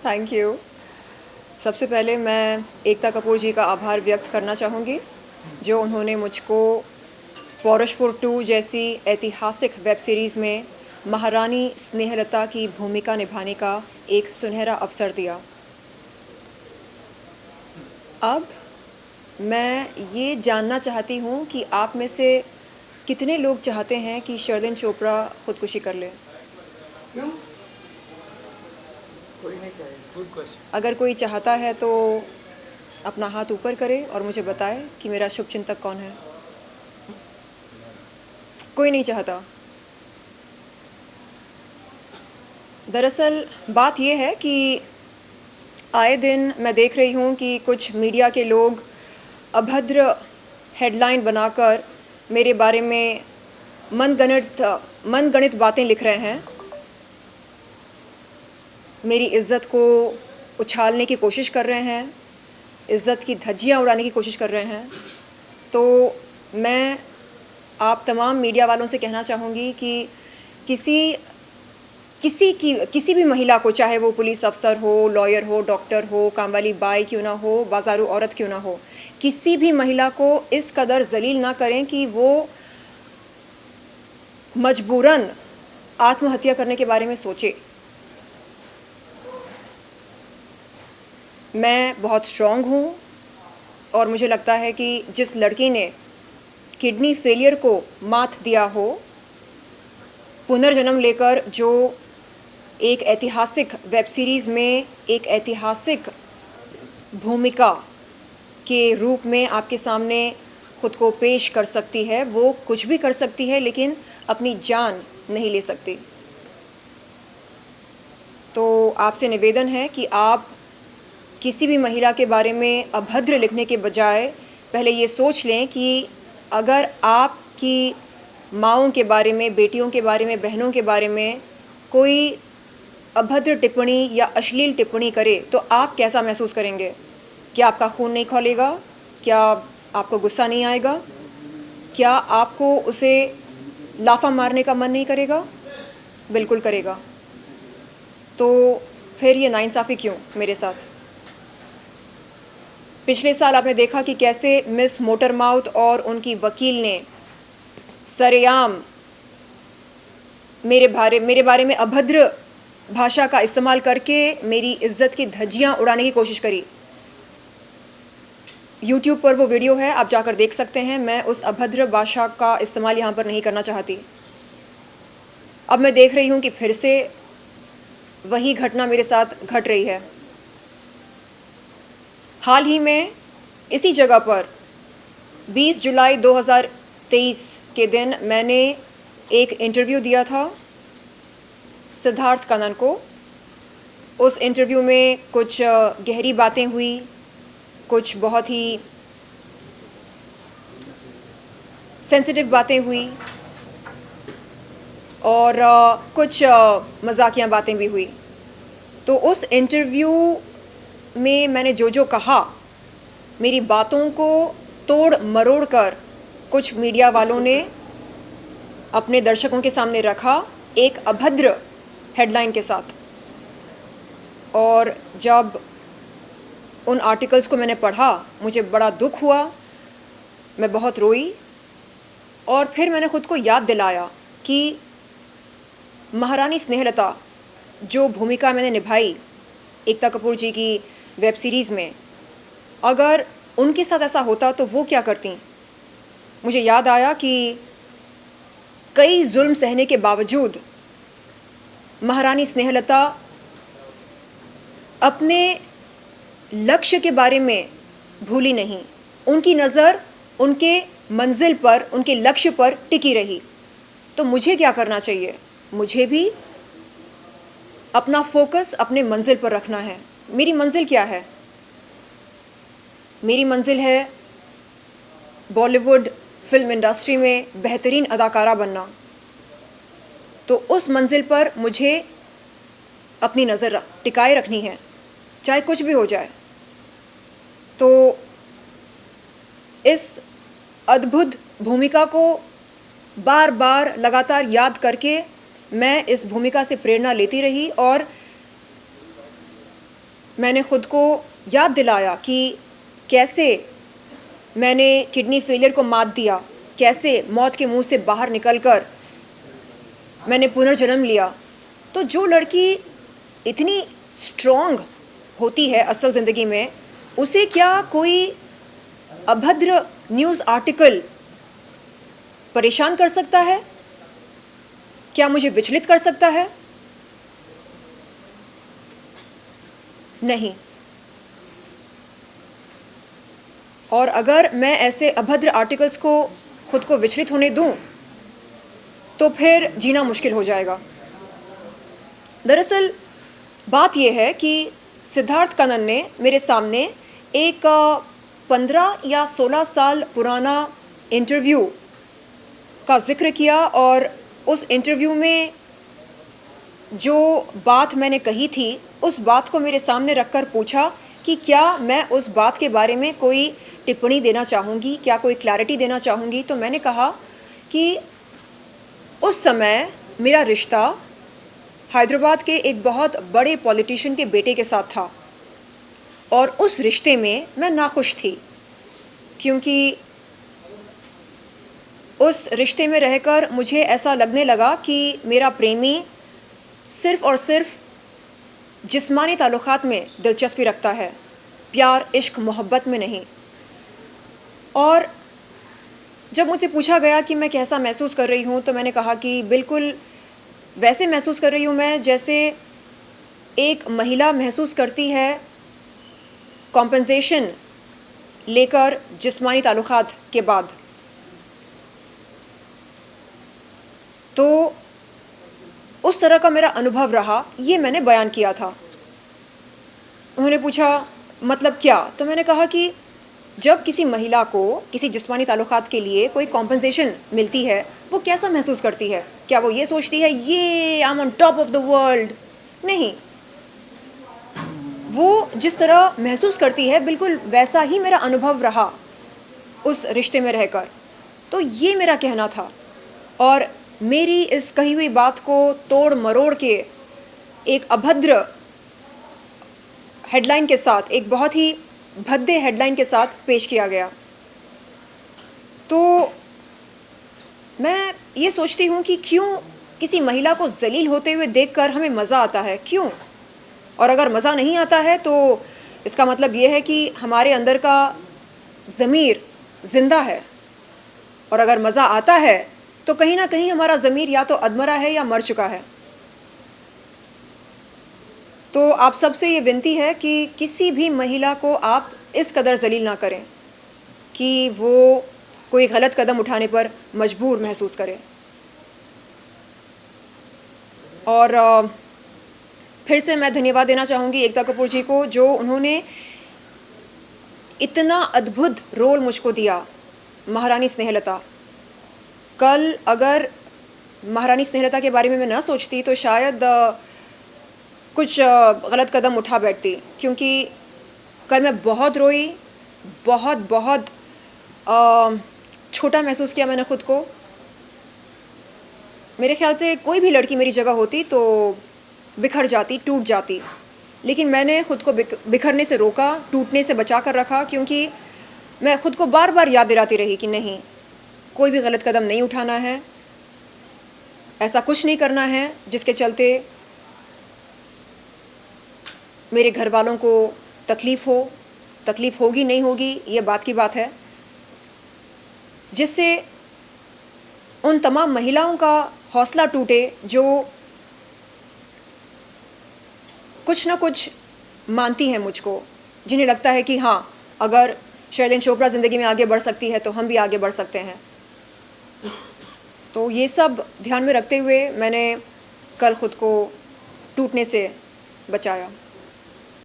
Thank you. सबसे पहले मैं एकता कपूर जी का आभार व्यक्त करना चाहूँगी जो उन्होंने मुझको पौरुषपुर 2 जैसी ऐतिहासिक वेब सीरीज़ में महारानी स्नेहलता की भूमिका निभाने का एक सुनहरा अवसर दिया। अब मैं ये जानना चाहती हूँ कि आप में से कितने लोग चाहते हैं कि शर्लिन चोपड़ा खुदकुशी कर ले? क्यों? कोई नहीं चाहिए। Good question. अगर कोई चाहता है तो अपना हाथ ऊपर करे और मुझे बताए कि मेरा शुभचिंतक कौन है। कोई नहीं चाहता। दरअसल बात यह है कि आए दिन मैं देख रही हूँ कि कुछ मीडिया के लोग अभद्र हेडलाइन बनाकर मेरे बारे में मनगढ़ंत बातें लिख रहे हैं, मेरी इज़्ज़त को उछालने की कोशिश कर रहे हैं, इज़्ज़त की धज्जियाँ उड़ाने की कोशिश कर रहे हैं। तो मैं आप तमाम मीडिया वालों से कहना चाहूँगी कि किसी भी महिला को, चाहे वो पुलिस अफसर हो, लॉयर हो, डॉक्टर हो, काम वाली बाई क्यों ना हो, बाजारू औरत क्यों ना हो, किसी भी महिला को इस कदर जलील ना करें कि वो मजबूरन आत्महत्या करने के बारे में सोचे। मैं बहुत स्ट्रॉन्ग हूँ और मुझे लगता है कि जिस लड़की ने किडनी फेलियर को मात दिया हो, पुनर्जन्म लेकर जो एक ऐतिहासिक वेब सीरीज़ में एक ऐतिहासिक भूमिका के रूप में आपके सामने ख़ुद को पेश कर सकती है, वो कुछ भी कर सकती है लेकिन अपनी जान नहीं ले सकती। तो आपसे निवेदन है कि आप किसी भी महिला के बारे में अभद्र लिखने के बजाय पहले ये सोच लें कि अगर आपकी माँओं के बारे में, बेटियों के बारे में, बहनों के बारे में कोई अभद्र टिप्पणी या अश्लील टिप्पणी करे तो आप कैसा महसूस करेंगे? क्या आपका खून नहीं खौलेगा? क्या आपको गुस्सा नहीं आएगा? क्या आपको उसे लाफा मारने का मन नहीं करेगा? बिल्कुल करेगा। तो फिर ये नाइंसाफ़ी क्यों मेरे साथ? पिछले साल आपने देखा कि कैसे मिस मोटरमाउथ और उनकी वकील ने सरेआम मेरे बारे में अभद्र भाषा का इस्तेमाल करके मेरी इज़्ज़त की धज्जियां उड़ाने की कोशिश करी। YouTube पर वो वीडियो है, आप जाकर देख सकते हैं। मैं उस अभद्र भाषा का इस्तेमाल यहाँ पर नहीं करना चाहती। अब मैं देख रही हूँ कि फिर से वही घटना मेरे साथ घट रही है। हाल ही में इसी जगह पर 20 जुलाई 2023 के दिन मैंने एक इंटरव्यू दिया था सिद्धार्थ कनन को। उस इंटरव्यू में कुछ गहरी बातें हुई, कुछ बहुत ही सेंसिटिव बातें हुई और कुछ मजाकिया बातें भी हुई। तो उस इंटरव्यू में मैंने जो कहा, मेरी बातों को तोड़ मरोड़ कर कुछ मीडिया वालों ने अपने दर्शकों के सामने रखा एक अभद्र हेडलाइन के साथ। और जब उन आर्टिकल्स को मैंने पढ़ा, मुझे बड़ा दुख हुआ, मैं बहुत रोई और फिर मैंने ख़ुद को याद दिलाया कि महारानी स्नेहलता जो भूमिका मैंने निभाई एकता कपूर जी की वेब सीरीज़ में, अगर उनके साथ ऐसा होता तो वो क्या करती। मुझे याद आया कि कई जुल्म सहने के बावजूद महारानी स्नेहलता अपने लक्ष्य के बारे में भूली नहीं। उनकी नज़र उनके मंजिल पर, उनके लक्ष्य पर टिकी रही। तो मुझे क्या करना चाहिए? मुझे भी अपना फोकस अपने मंजिल पर रखना है। मेरी मंजिल क्या है? मेरी मंजिल है बॉलीवुड फिल्म इंडस्ट्री में बेहतरीन अदाकारा बनना। तो उस मंजिल पर मुझे अपनी नज़र टिकाए रखनी है, चाहे कुछ भी हो जाए। तो इस अद्भुत भूमिका को बार बार लगातार याद करके मैं इस भूमिका से प्रेरणा लेती रही और मैंने खुद को याद दिलाया कि कैसे मैंने किडनी फेलियर को मात दिया, कैसे मौत के मुंह से बाहर निकलकर मैंने पुनर्जन्म लिया। तो जो लड़की इतनी स्ट्रॉन्ग होती है असल ज़िंदगी में, उसे क्या कोई अभद्र न्यूज़ आर्टिकल परेशान कर सकता है? क्या मुझे विचलित कर सकता है? नहीं। और अगर मैं ऐसे अभद्र आर्टिकल्स को खुद को विचलित होने दूं, तो फिर जीना मुश्किल हो जाएगा। दरअसल बात यह है कि सिद्धार्थ कनन ने मेरे सामने एक 15 या 16 साल पुराना इंटरव्यू का जिक्र किया और उस इंटरव्यू में जो बात मैंने कही थी उस बात को मेरे सामने रखकर पूछा कि क्या मैं उस बात के बारे में कोई टिप्पणी देना चाहूँगी, क्या कोई क्लैरिटी देना चाहूँगी। तो मैंने कहा कि उस समय मेरा रिश्ता हैदराबाद के एक बहुत बड़े पॉलिटिशियन के बेटे के साथ था और उस रिश्ते में मैं नाखुश थी, क्योंकि उस रिश्ते में रहकर मुझे ऐसा लगने लगा कि मेरा प्रेमी सिर्फ़ और सिर्फ जिस्मानी ताल्लुक़ात में दिलचस्पी रखता है, प्यार, इश्क, मोहब्बत में नहीं। और जब मुझसे पूछा गया कि मैं कैसा महसूस कर रही हूँ, तो मैंने कहा कि बिल्कुल वैसे महसूस कर रही हूँ मैं जैसे एक महिला महसूस करती है कॉम्पेंसेशन लेकर जिस्मानी ताल्लुक़ात के बाद। तो उस तरह का मेरा अनुभव रहा, ये मैंने बयान किया था। उन्होंने पूछा मतलब क्या? तो मैंने कहा कि जब किसी महिला को किसी जिस्मानी ताल्लुक़ात के लिए कोई कॉम्पेंसेशन मिलती है, वो कैसा महसूस करती है? क्या वो ये सोचती है ये I am on top of the world? नहीं, वो जिस तरह महसूस करती है बिल्कुल वैसा ही मेरा अनुभव रहा उस रिश्ते में रहकर। तो ये मेरा कहना था और मेरी इस कही हुई बात को तोड़ मरोड़ के एक अभद्र हेडलाइन के साथ, एक बहुत ही भद्दे हेडलाइन के साथ पेश किया गया। तो मैं ये सोचती हूँ कि क्यों किसी महिला को जलील होते हुए देखकर हमें मज़ा आता है, क्यों? और अगर मज़ा नहीं आता है तो इसका मतलब ये है कि हमारे अंदर का ज़मीर ज़िंदा है, और अगर मज़ा आता है तो कहीं ना कहीं हमारा ज़मीर या तो अधमरा है या मर चुका है। तो आप सबसे ये विनती है कि किसी भी महिला को आप इस कदर जलील ना करें कि वो कोई गलत कदम उठाने पर मजबूर महसूस करे। और फिर से मैं धन्यवाद देना चाहूँगी एकता कपूर जी को, जो उन्होंने इतना अद्भुत रोल मुझको दिया महारानी स्नेहलता। कल अगर महारानी स्नेहलता के बारे में मैं ना सोचती तो शायद कुछ गलत कदम उठा बैठती, क्योंकि कल मैं बहुत रोई, बहुत छोटा महसूस किया मैंने ख़ुद को। मेरे ख्याल से कोई भी लड़की मेरी जगह होती तो बिखर जाती, टूट जाती, लेकिन मैंने ख़ुद को बिखरने से रोका, टूटने से बचा कर रखा, क्योंकि मैं ख़ुद को बार बार याद दिलाती रही कि नहीं, कोई भी गलत कदम नहीं उठाना है, ऐसा कुछ नहीं करना है जिसके चलते मेरे घर वालों को तकलीफ़ हो। तकलीफ़ होगी नहीं होगी ये बात की बात है, जिससे उन तमाम महिलाओं का हौसला टूटे जो कुछ ना कुछ मानती हैं मुझको, जिन्हें लगता है कि हाँ, अगर शर्लिन चोपड़ा ज़िंदगी में आगे बढ़ सकती है तो हम भी आगे बढ़ सकते हैं। तो ये सब ध्यान में रखते हुए मैंने कल ख़ुद को टूटने से बचाया।